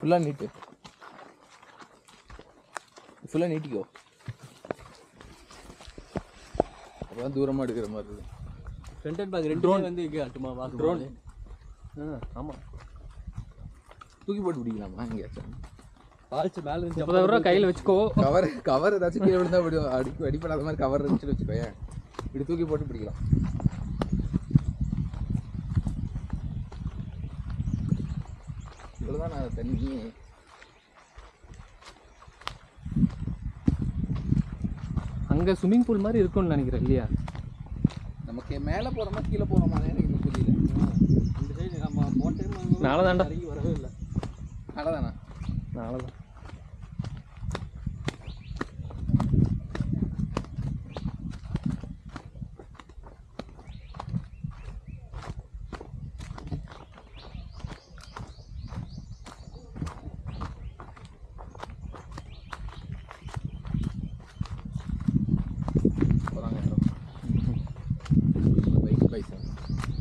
ஃபுல்லாக நீட்டு, ஃபுல்லாக நீட்டிக்கோ, அப்போதான் தூரமாக எடுக்கிற மாதிரி இருக்குது. ஃப்ரண்ட் அண்ட் பேக் ரெண்டு வந்து காட்டுமா வா ட்ரோன். ஆமாம், தூக்கி போட்டு பிடிக்கலாமா எங்கேயாச்சும்? பால்ச்சு மேலே இருந்து 50 ரூபா கையில் வச்சுக்கோ. கவர் ஏதாச்சும் கீழே விழுந்தா அடிப்படாத மாதிரி கவர் இருந்துச்சுன்னு வச்சுக்கோயேன், இப்படி தூக்கி போட்டு பிடிக்கலாம். இவ்வளோதான் நான் தண்ணி. அங்கே ஸ்விம்மிங் பூல் மாதிரி இருக்கும்னு நினைக்கிறேன் இல்லையா? நமக்கு மேலே போகிறோமா கீழே போகிறோமா எனக்கு இன்னும் புரியல. இந்த சைடு நம்ம போன டைம் நாளை தாண்டா இறங்கி வரவே இல்லை. நல்லதாண்ணா, நாளை தான்.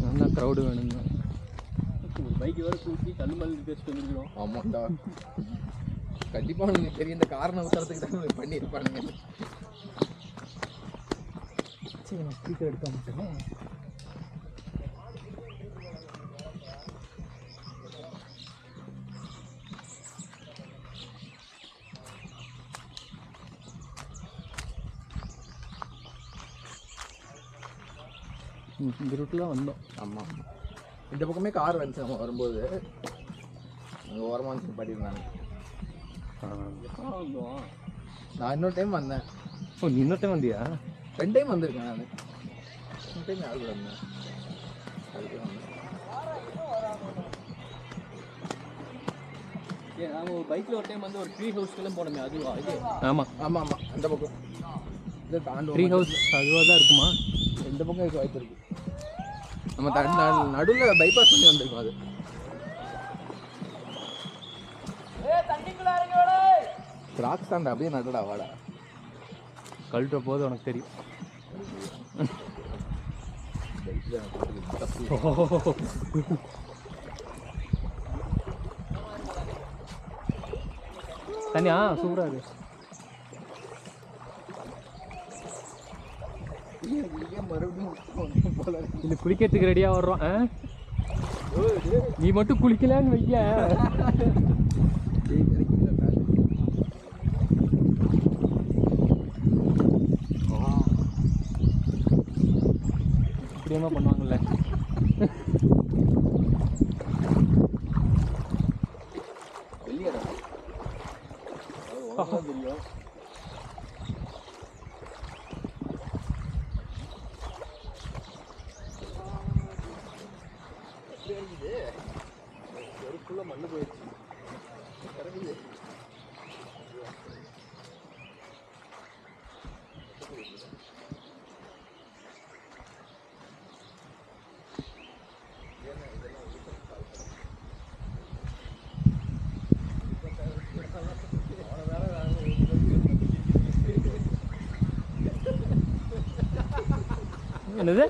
நல்லா க்ரௌடு வேணும் தான். ஒரு பைக்கு வேறு தூக்கி கல் மேலே பேசிட்டு வந்துருக்கிறோம். ஆமாண்டா, கண்டிப்பாக உங்களுக்கு தெரியும், இந்த காரணம் உத்தரத்துக்கு தான் பண்ணியிருப்பானுங்க. சரி, நான் ஸ்பீக்கர் எடுக்க மாட்டேன். இந்த ரூட்டில் வந்தோம். ஆமாம், இந்த பக்கமே கார் வந்துச்சு நம்ம வரும்போது, அங்கே ஓரமாக வந்து பண்ணியிருந்தாங்க. நான் இன்னொரு டைம் வந்தேன். ஓ, நீ இன்னொரு டைம் வந்தியா? 2 டைம் வந்திருக்கேன் நான். இன்னொரு டைம் யாரு கூட வந்தேன், அதுக்கு வந்தேன். நாங்கள் ஒரு பைக்கில் ஒரு டைம் வந்து ஒரு ட்ரீ ஹவுஸ்க்கெல்லாம் போனோமே, அதுவா இது? ஆமாம் ஆமாம் ஆமாம், அந்த பக்கம் இதை தாண்டு ட்ரீ ஹவுஸ் அதுவாக தான் இருக்குமா? இந்த பக்கம் இருக்க வாய்ப்பு இருக்குது. நம்ம நடுவில் பைபாஸ் பண்ணி வந்திருக்கோம். அது கிராக்ஸ் தாண்டா, அப்படியே நடுடா வாடா. கழட்ட போது உனக்கு தெரியும். தனியா சூப்பராக இருக்கு. இல்லை, குளிக்கிறதுக்கு ரெடியாக வர்றோம். நீ மட்டும் குளிக்கலான்னு வைக்க. இப்படியமா பண்ணுவாங்கல்ல. தெரியும். மண்ணு போயிடுச்சு. என்னது?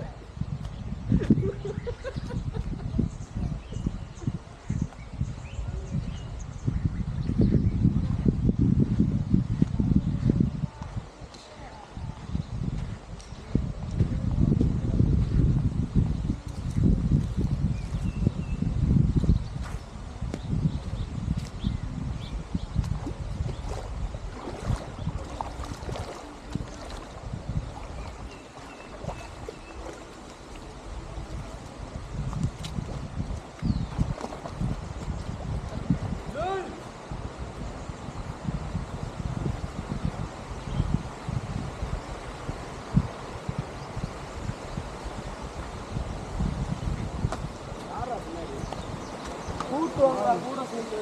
கூட்டு வாங்க கூட சேர்ந்து